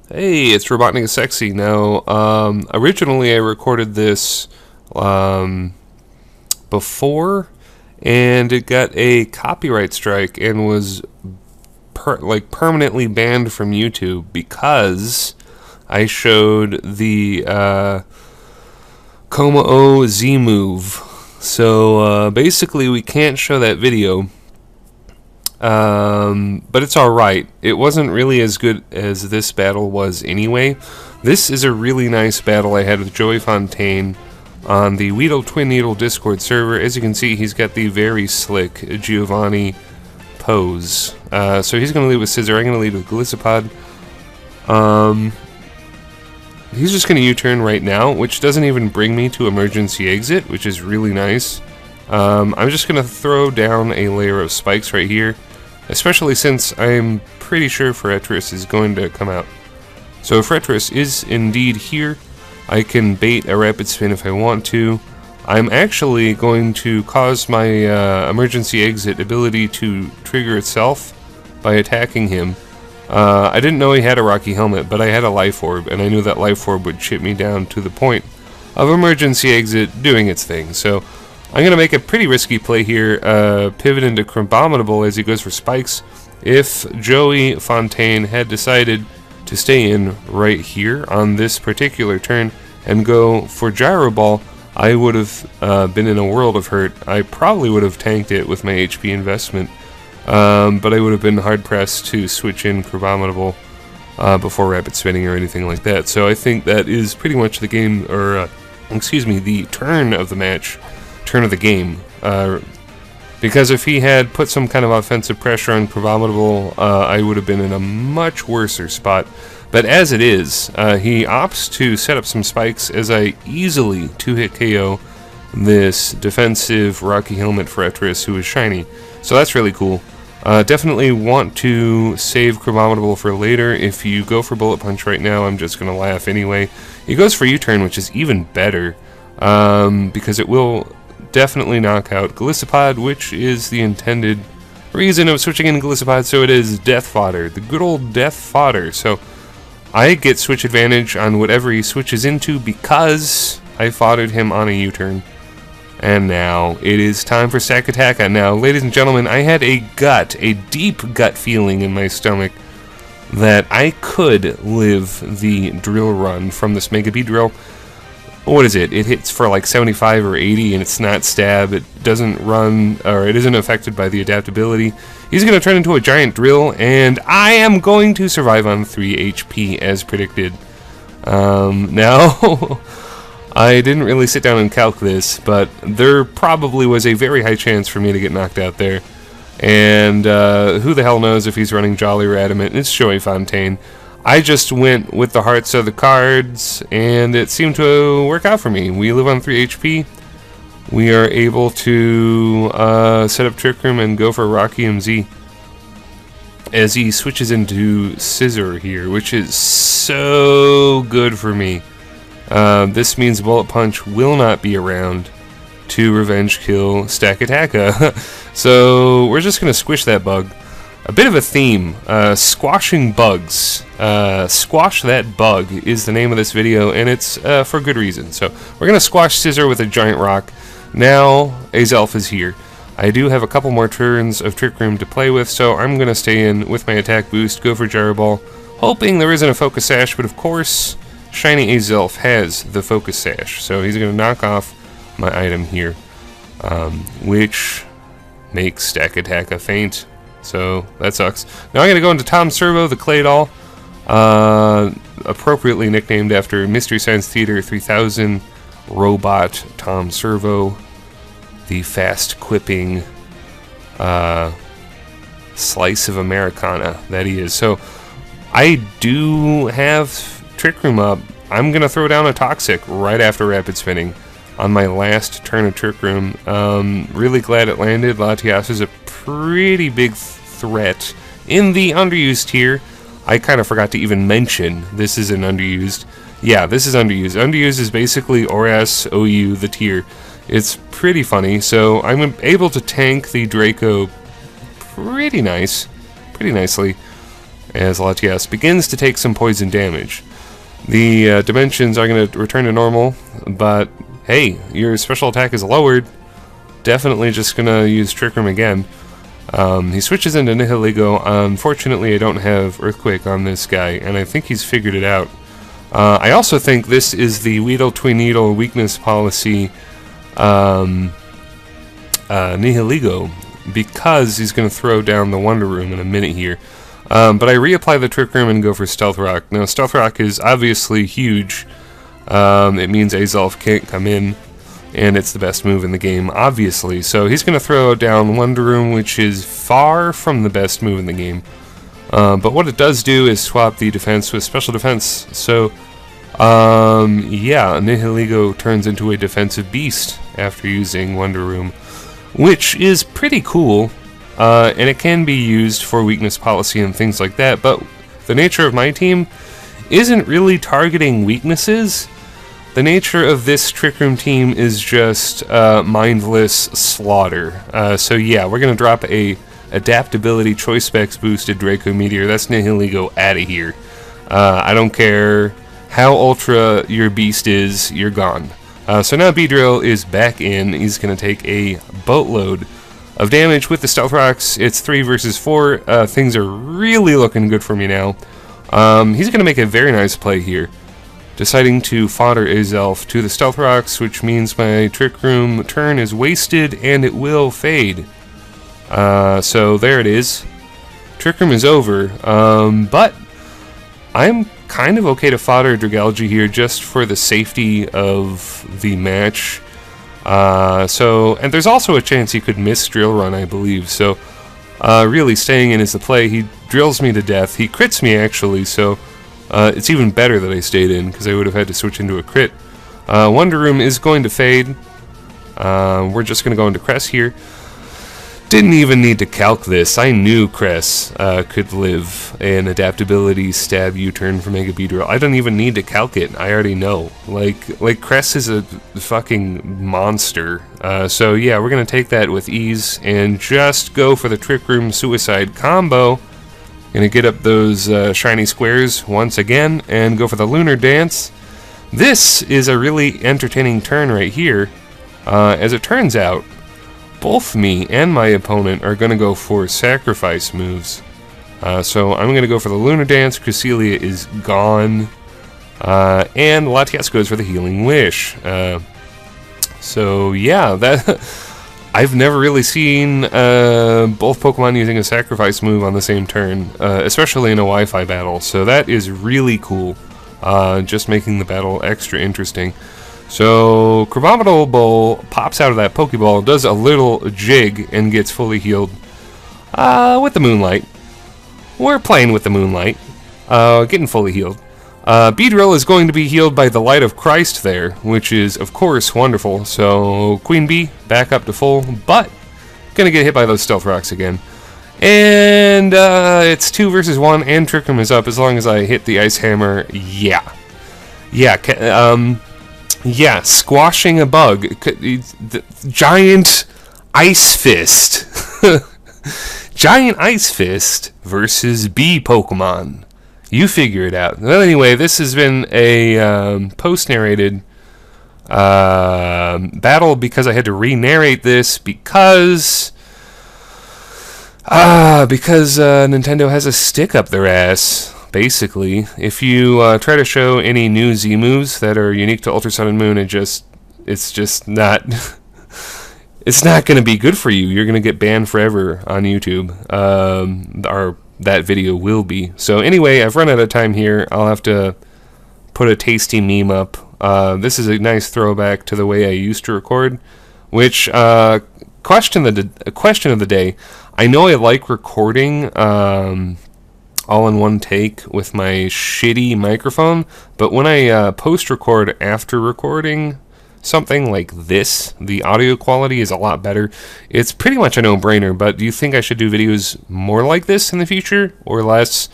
Hey, it's RobotnikIsSexy. Now, originally I recorded this before, and it got a copyright strike and was permanently banned from YouTube because I showed the Coma O Z move. So basically, we can't show that video. But it's alright. It wasn't really as good as this battle was anyway. This is a really nice battle I had with JoeyFontaine on the Weedle Twin Needle Discord server. As you can see, he's got the very slick Giovanni pose. So he's going to lead with Scissor. I'm going to lead with Glycopod. He's just going to U-turn right now, which doesn't even bring me to emergency exit, which is really nice. I'm just going to throw down a layer of spikes right here, especially since I'm pretty sure Fretris is going to come out. So if Fretris is indeed here, I can bait a rapid spin if I want to. I'm actually going to cause my emergency exit ability to trigger itself by attacking him. I didn't know he had a Rocky Helmet, but I had a Life Orb, and I knew that Life Orb would chip me down to the point of emergency exit doing its thing. So I'm going to make a pretty risky play here, pivot into Crabominable as he goes for spikes. If JoeyFontaine had decided to stay in right here on this particular turn and go for Gyro Ball, I would have been in a world of hurt. I probably would have tanked it with my HP investment, but I would have been hard-pressed to switch in Crabominable before rapid spinning or anything like that. So I think that is pretty much the game, or excuse me, the turn of the match. Turn of the game, because if he had put some kind of offensive pressure on Crabominable, I would have been in a much worser spot. But as it is, he opts to set up some spikes as I easily 2-hit KO this defensive Rocky Helmet Fretris who is shiny. So that's really cool. Definitely want to save Crabominable for later. If you go for Bullet Punch right now, I'm just going to laugh anyway. He goes for U-turn, which is even better, because it will definitely knock out Glycopod, which is the intended reason of switching in Glycopod, so it is Death Fodder, the good old Death Fodder. So I get switch advantage on whatever he switches into because I foddered him on a U-turn. And now it is time for Stack Attack. Now, ladies and gentlemen, I had a deep gut feeling in my stomach that I could live the drill run from this Mega B drill. What is it? It hits for like 75 or 80 and it's not stab. It doesn't run, or it isn't affected by the adaptability. He's going to turn into a giant drill, and I am going to survive on 3 HP as predicted. Now, I didn't really sit down and calc this, but there probably was a very high chance for me to get knocked out there. And who the hell knows if he's running Jolly or Adamant? It's JoeyFontaine. I just went with the hearts of the cards, and it seemed to work out for me. We live on 3 HP. We are able to set up Trick Room and go for Rocky MZ as he switches into Scissor here, which is so good for me. This means Bullet Punch will not be around to revenge kill Stack Attack. So we're just going to squish that bug. A bit of a theme, squashing bugs. Squash That Bug is the name of this video, and it's for good reason. So we're going to squash Scissor with a giant rock. Now Azelf is here. I do have a couple more turns of Trick Room to play with, so I'm going to stay in with my attack boost, go for Gyro Ball, hoping there isn't a Focus Sash, but of course, Shiny Azelf has the Focus Sash, so he's going to knock off my item here, which makes Stack Attack a feint. So that sucks. Now I'm going to go into Tom Servo, the Clay Doll, appropriately nicknamed after Mystery Science Theater 3000 robot Tom Servo, the fast-quipping slice of Americana that he is. So I do have Trick Room up. I'm going to throw down a Toxic right after Rapid Spinning on my last turn of Trick Room. Really glad it landed. Latias is a pretty big threat in the underused tier. I kind of forgot to even mention this is an underused. Yeah, this is underused. Underused is basically ORAS OU, the tier. It's pretty funny, so I'm able to tank the Draco pretty nicely. as Latias begins to take some poison damage. The dimensions are going to return to normal, but hey, your special attack is lowered. Definitely just going to use Trick Room again. He switches into Nihiligo. Unfortunately, I don't have Earthquake on this guy, and I think he's figured it out. I also think this is the Weedle Tweedle weakness policy Nihiligo, because he's going to throw down the Wonder Room in a minute here. But I reapply the Trick Room and go for Stealth Rock. Now, Stealth Rock is obviously huge. It means Azolf can't come in, and it's the best move in the game, obviously. So he's going to throw down Wonder Room, which is far from the best move in the game. But what it does do is swap the defense with special defense. So, yeah, Nihiligo turns into a defensive beast after using Wonder Room, which is pretty cool. And it can be used for weakness policy and things like that, but the nature of my team isn't really targeting weaknesses. The nature of this Trick Room team is just mindless slaughter. So yeah, we're going to drop a adaptability choice specs boosted Draco Meteor. That's Nihiligo out of here. I don't care how ultra your beast is, you're gone. So now Beedrill is back in. He's going to take a boatload of damage with the Stealth Rocks. It's 3 versus 4. Things are really looking good for me now. He's going to make a very nice play here, deciding to fodder Azelf to the Stealth Rocks, which means my Trick Room turn is wasted and it will fade. So there it is. Trick Room is over, but I'm kind of okay to fodder Dragalge here just for the safety of the match. And there's also a chance he could miss Drill Run, I believe, so really staying in is the play. He drills me to death. He crits me, actually, so it's even better that I stayed in, because I would have had to switch into a crit. Wonder Room is going to fade. We're just going to go into Cress here. Didn't even need to calc this. I knew Cress could live an adaptability stab U-turn for Mega Beedrill. I don't even need to calc it. I already know. Like Cress is a fucking monster. So yeah, we're gonna take that with ease and just go for the Trick Room Suicide combo. Gonna get up those shiny squares once again and go for the Lunar Dance. This is a really entertaining turn right here. As it turns out, both me and my opponent are going to go for sacrifice moves. So I'm going to go for the Lunar Dance, Cresselia is gone, and Latias goes for the Healing Wish. So yeah, I've never really seen both Pokemon using a sacrifice move on the same turn, especially in a Wi-Fi battle, so that is really cool, just making the battle extra interesting. So, Crabominal Bowl pops out of that Pokeball, does a little jig, and gets fully healed with the Moonlight. We're playing with the Moonlight, getting fully healed. Beedrill is going to be healed by the Light of Christ there, which is, of course, wonderful. So, Queen Bee, back up to full, but gonna get hit by those Stealth Rocks again. And it's 2 versus 1, and Trick Room is up as long as I hit the Ice Hammer. Yeah. Yeah, squashing a bug. Giant Ice Fist. Giant Ice Fist versus Bee Pokemon. You figure it out. Well, anyway, this has been a post-narrated battle because I had to re-narrate this because Nintendo has a stick up their ass. Basically, if you try to show any new Z moves that are unique to Ultra Sun and Moon, it's just not it's not going to be good for you. You're going to get banned forever on YouTube. That video will be. So anyway, I've run out of time here. I'll have to put a tasty meme up. This is a nice throwback to the way I used to record. Which question of the day. I know I like recording all in one take with my shitty microphone, but when I post-record after recording something like this, the audio quality is a lot better. It's pretty much a no-brainer, but do you think I should do videos more like this in the future, or less?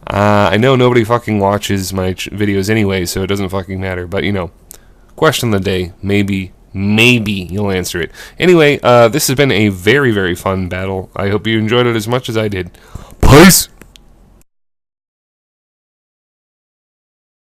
I know nobody fucking watches my videos anyway, so it doesn't fucking matter, but, you know, question of the day, maybe you'll answer it. Anyway, this has been a very, very fun battle. I hope you enjoyed it as much as I did. Peace!